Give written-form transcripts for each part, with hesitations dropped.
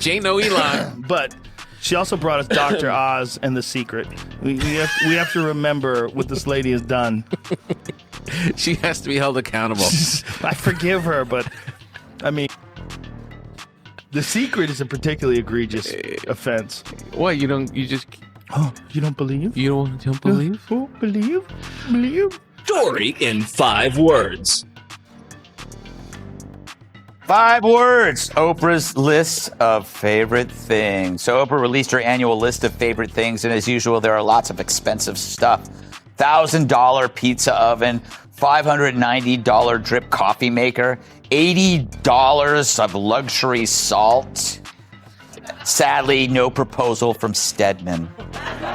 She ain't no Elon. But she also brought us Dr. Oz and The Secret. We have to remember what this lady has done. She has to be held accountable. I forgive her, but I mean, The Secret is a particularly egregious offense. What, you don't believe? You don't believe? Oh, believe? Story in 5 words. 5 words. Oprah's list of favorite things. So Oprah released her annual list of favorite things, and as usual, there are lots of expensive stuff. $1,000 pizza oven, $590 drip coffee maker, $80 of luxury salt. Sadly, no proposal from Stedman.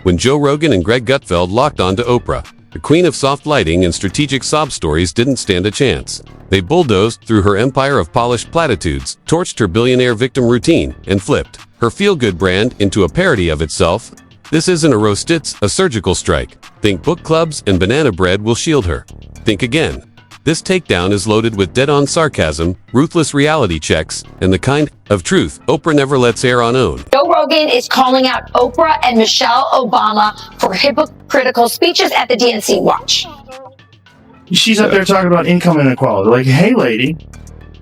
When Joe Rogan and Greg Gutfeld locked on to Oprah, the queen of soft lighting and strategic sob stories didn't stand a chance. They bulldozed through her empire of polished platitudes, torched her billionaire victim routine, and flipped her feel-good brand into a parody of itself. This isn't a roast, it's a surgical strike. Think book clubs and banana bread will shield her. Think again. This takedown is loaded with dead-on sarcasm, ruthless reality checks, and the kind of truth Oprah never lets air on own. Joe Rogan is calling out Oprah and Michelle Obama for hypocritical speeches at the DNC. Watch. She's up there talking about income inequality. Like, hey, lady.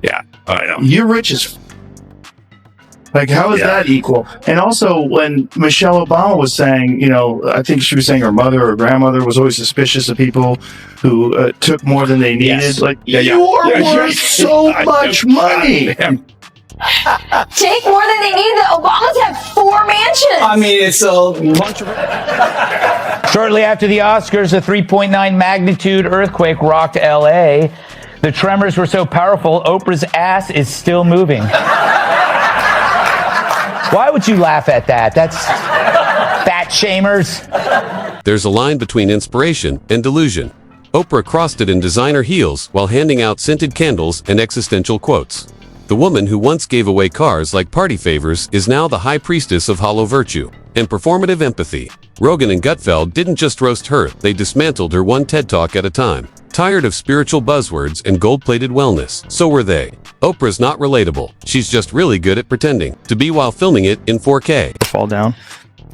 Yeah, I know. You're rich as like, how is that equal? And also, when Michelle Obama was saying, I think she was saying her mother or grandmother was always suspicious of people who took more than they needed. Yes. Like, you're worth so much money. Take more than they need. The Obamas have 4 mansions. I mean, it's a bunch of... Shortly after the Oscars, a 3.9 magnitude earthquake rocked L.A. The tremors were so powerful, Oprah's ass is still moving. Why would you laugh at that? That's fat shamers. There's a line between inspiration and delusion. Oprah crossed it in designer heels while handing out scented candles and existential quotes. The woman who once gave away cars like party favors is now the high priestess of hollow virtue and performative empathy. Rogan and Gutfeld didn't just roast her, they dismantled her one TED Talk at a time. Tired of spiritual buzzwords and gold-plated wellness, so were they. Oprah's not relatable. She's just really good at pretending to be while filming it in 4K. Fall down.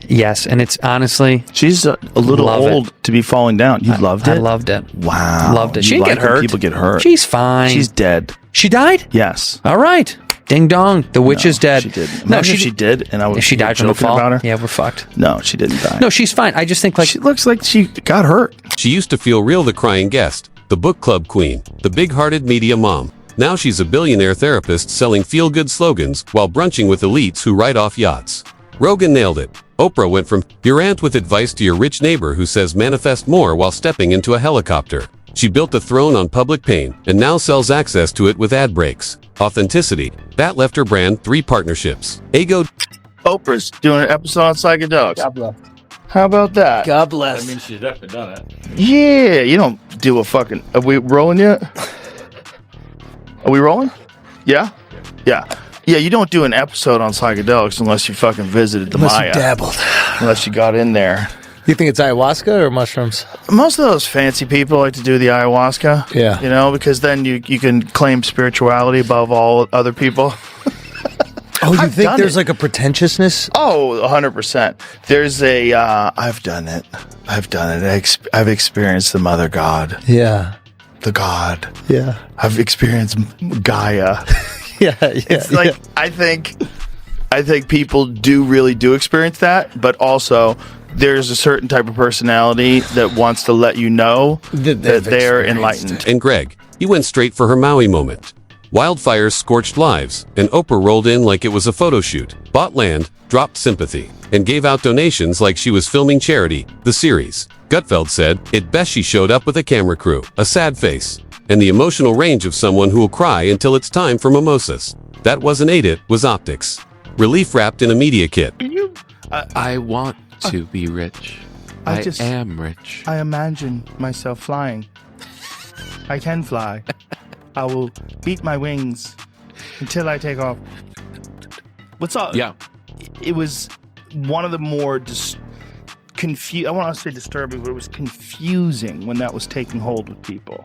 Yes, and it's honestly... She's a little old to be falling down. You loved it? I loved it. Wow. Loved it. She You didn't get like when hurt. people get hurt. She's fine. She's dead. She died? Yes. All right. Ding dong. The witch is dead. She did. No, Imagine if she did, and I was if she died from the joking fall. about her. Yeah, we're fucked. No, she didn't die. No, she's fine. I just think She looks like she got hurt. She used to feel real, the crying guest, the book club queen, the big-hearted media mom. Now she's a billionaire therapist selling feel-good slogans while brunching with elites who ride off yachts. Rogan nailed it. Oprah went from your aunt with advice to your rich neighbor who says manifest more while stepping into a helicopter. She built a throne on public pain and now sells access to it with ad breaks. Authenticity. That left her brand 3 partnerships. Ego. Oprah's doing an episode on psychedelics. God bless. How about that? God bless. I mean, she's definitely done it. Yeah, you don't do a fucking... Are we rolling yet? Are we rolling? Yeah? Yeah. Yeah, you don't do an episode on psychedelics unless you fucking visited the Unless you Maya. dabbled. Unless you got in there. You think it's ayahuasca or mushrooms? Most of those fancy people like to do the ayahuasca. Yeah. Because then you can claim spirituality above all other people. Oh, you I've think done there's it. like a pretentiousness? Oh, 100%. There's a... I've done it. I've experienced the Mother God. Yeah. The God. Yeah. I've experienced Gaia. Yeah. It's like, I think people really do experience that, but also there's a certain type of personality that wants to let you know that they're enlightened. And Greg, he went straight for her Maui moment. Wildfires scorched lives, and Oprah rolled in like it was a photo shoot, bought land, dropped sympathy, and gave out donations like she was filming Charity, the series. Gutfeld said, at best she showed up with a camera crew, a sad face, and the emotional range of someone who will cry until it's time for mimosas. That wasn't it was optics. Relief wrapped in a media kit. I want to be rich. I am rich. I imagine myself flying. I can fly. I will beat my wings until I take off. What's up? Yeah. It was one of the more I want to say disturbing, but it was confusing when that was taking hold with people.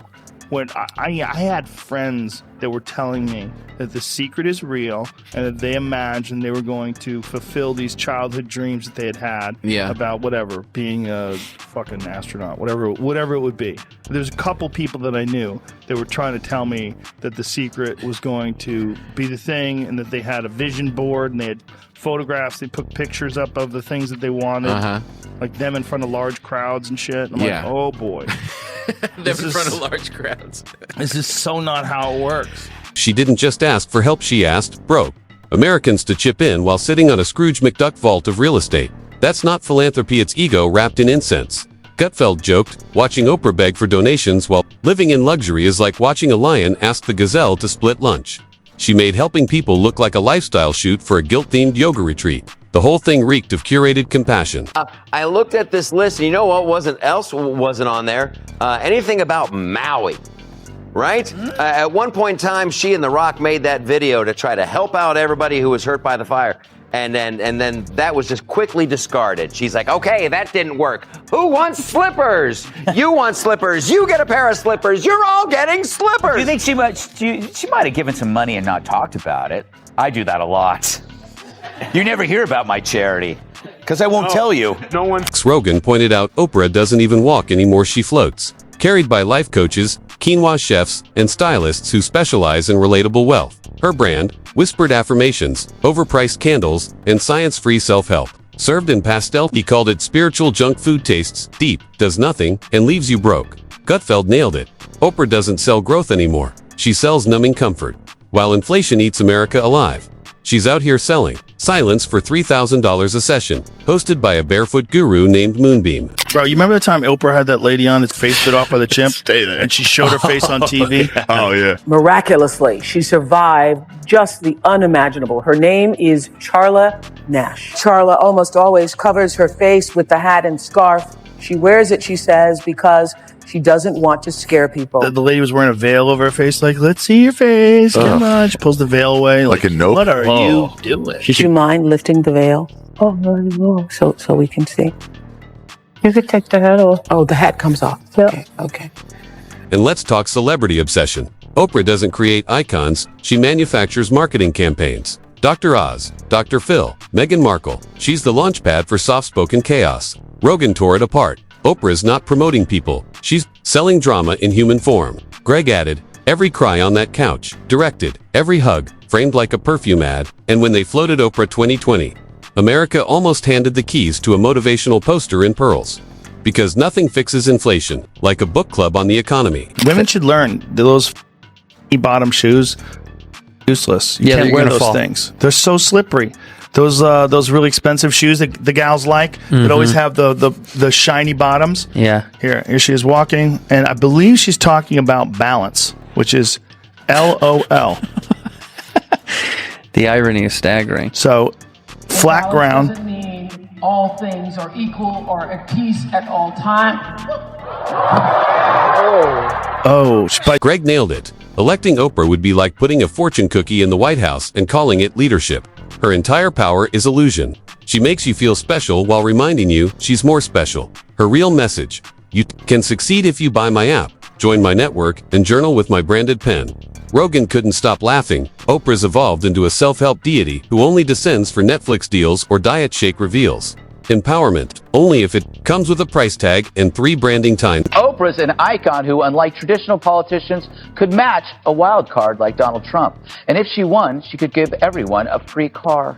when I had friends that were telling me that the secret is real and that they imagined they were going to fulfill these childhood dreams that they had about whatever, being a fucking astronaut, whatever it would be. There's a couple people that I knew that were trying to tell me that the secret was going to be the thing and that they had a vision board and they had photographs. They put pictures up of the things that they wanted, like them in front of large crowds and shit. I'm like, oh boy. Them in front of large crowds. This is so not how it works. She didn't just ask for help, she asked, broke Americans to chip in while sitting on a Scrooge McDuck vault of real estate. That's not philanthropy, it's ego wrapped in incense. Gutfeld joked, watching Oprah beg for donations while living in luxury is like watching a lion ask the gazelle to split lunch. She made helping people look like a lifestyle shoot for a guilt-themed yoga retreat. The whole thing reeked of curated compassion. I looked at this list, and you know what wasn't on there? Anything about Maui, right? At one point in time, she and The Rock made that video to try to help out everybody who was hurt by the fire. And then that was just quickly discarded. She's like, okay, that didn't work. Who wants slippers? You want slippers. You get a pair of slippers. You're all getting slippers. Do you think she might have given some money and not talked about it? I do that a lot. You never hear about my charity, because I won't tell you. No one. Rogan pointed out Oprah doesn't even walk anymore, she floats. Carried by life coaches, quinoa chefs, and stylists who specialize in relatable wealth. Her brand, whispered affirmations, overpriced candles, and science-free self-help. Served in pastel, he called it spiritual junk food, tastes deep, does nothing, and leaves you broke. Gutfeld nailed it. Oprah doesn't sell growth anymore. She sells numbing comfort. While inflation eats America alive, she's out here selling silence for $3,000 a session, hosted by a barefoot guru named Moonbeam. Bro, you remember the time Oprah had that lady on, his face bit off by the chimp? Stay there. And she showed her face on TV? Oh, yeah. Miraculously, she survived just the unimaginable. Her name is Charla Nash. Charla almost always covers her face with the hat and scarf. She wears it, she says, because she doesn't want to scare people. The lady was wearing a veil over her face, like, let's see your face. Come on. She pulls the veil away. Like a nope. What are you doing? Would you mind lifting the veil? Oh, no. So we can see. You could take the hat off. Oh, the hat comes off. Yeah. Okay. And let's talk celebrity obsession. Oprah doesn't create icons, she manufactures marketing campaigns. Dr. Oz, Dr. Phil, Meghan Markle. She's the launchpad for soft-spoken chaos. Rogan tore it apart. Oprah's not promoting people. She's selling drama in human form. Greg added, every cry on that couch, directed, every hug, framed like a perfume ad, and when they floated Oprah 2020, America almost handed the keys to a motivational poster in pearls. Because nothing fixes inflation, like a book club on the economy. Women should learn those bottom shoes, useless. You can't wear those things. They're so slippery. Those really expensive shoes that the gals like that always have the shiny bottoms. Yeah. Here she is walking, and I believe she's talking about balance, which is LOL. The irony is staggering. So, flat ground. Doesn't mean all things are equal or at peace at all times. Greg nailed it. Electing Oprah would be like putting a fortune cookie in the White House and calling it leadership. Her entire power is illusion. She makes you feel special while reminding you she's more special. Her real message: you can succeed if you buy my app, join my network, and journal with my branded pen. Rogan couldn't stop laughing. Oprah's evolved into a self-help deity who only descends for Netflix deals or diet shake reveals. Empowerment, only if it comes with a price tag and 3 branding times. Oprah's an icon who, unlike traditional politicians, could match a wild card like Donald Trump. And if she won, she could give everyone a free car.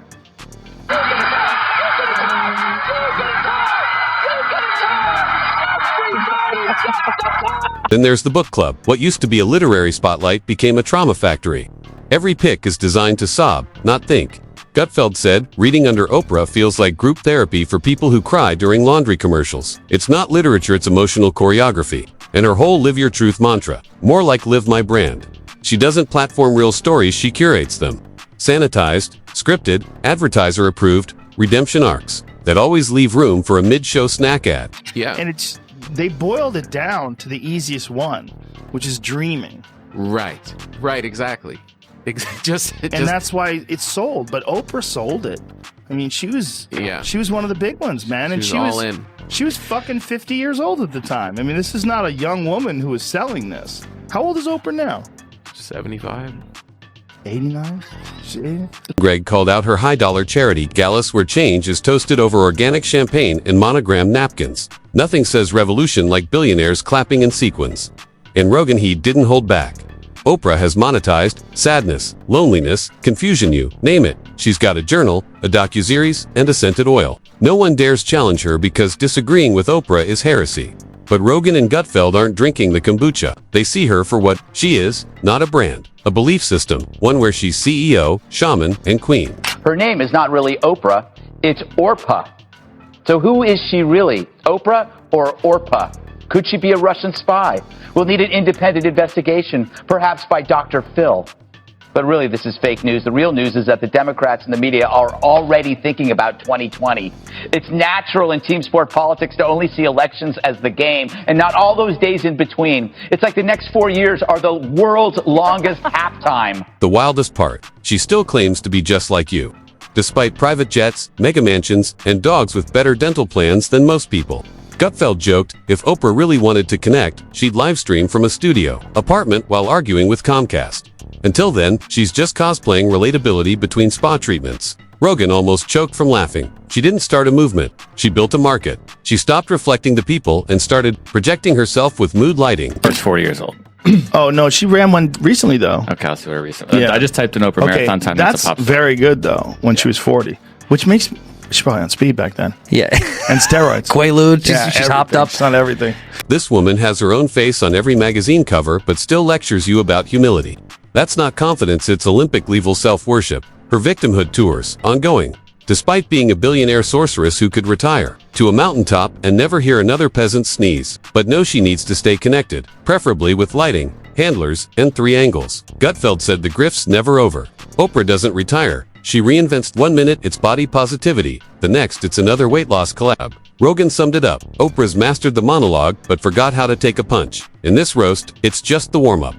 Then there's the book club. What used to be a literary spotlight became a trauma factory. Every pick is designed to sob, not think. Gutfeld said, reading under Oprah feels like group therapy for people who cry during laundry commercials. It's not literature, it's emotional choreography. And her whole live your truth mantra, more like live my brand. She doesn't platform real stories, she curates them. Sanitized, scripted, advertiser approved, redemption arcs that always leave room for a mid-show snack ad. Yeah. And they boiled it down to the easiest one, which is dreaming. Right, exactly. And that's why it's sold. But Oprah sold it. I mean, she was one of the big ones, man. And she was fucking 50 years old at the time. I mean, this is not a young woman who was selling this. How old is Oprah now? 75. 89? She's 80? Greg called out her high-dollar charity galas where change is toasted over organic champagne and monogram napkins. Nothing says revolution like billionaires clapping in sequins. And Rogan, he didn't hold back. Oprah has monetized sadness, loneliness, confusion, you name it. She's got a journal, a docuseries, and a scented oil. No one dares challenge her because disagreeing with Oprah is heresy. But Rogan and Gutfeld aren't drinking the kombucha. They see her for what she is, not a brand, a belief system, one where she's CEO, shaman, and queen. Her name is not really Oprah, it's Orpah. So who is she really, Oprah or Orpah? Could she be a Russian spy? We'll need an independent investigation, perhaps by Dr. Phil. But really, this is fake news. The real news is that the Democrats and the media are already thinking about 2020. It's natural in team sport politics to only see elections as the game and not all those days in between. It's like the next 4 years are the world's longest halftime. The wildest part, she still claims to be just like you. Despite private jets, mega mansions, and dogs with better dental plans than most people. Gutfeld joked, if Oprah really wanted to connect, she'd livestream from a studio apartment while arguing with Comcast. Until then, she's just cosplaying relatability between spa treatments. Rogan almost choked from laughing. She didn't start a movement. She built a market. She stopped reflecting to people and started projecting herself with mood lighting. She's 40 years old. Oh, no, she ran one recently, though. Okay, I'll see her recently. Yeah. I just typed in Oprah marathon time. That's a pop very good, though, when she was 40, which makes... She's probably on speed back then. Yeah. And steroids. Quaalude, she's hopped up. She's on everything. This woman has her own face on every magazine cover but still lectures you about humility. That's not confidence, it's Olympic-level self-worship. Her victimhood tours, ongoing. Despite being a billionaire sorceress who could retire to a mountaintop and never hear another peasant sneeze. But knows she needs to stay connected, preferably with lighting, handlers, and 3 angles. Gutfeld said the grift's never over. Oprah doesn't retire. She reinvents 1 minute it's body positivity, the next it's another weight loss collab. Rogan summed it up. Oprah's mastered the monologue but forgot how to take a punch. In this roast, it's just the warm-up.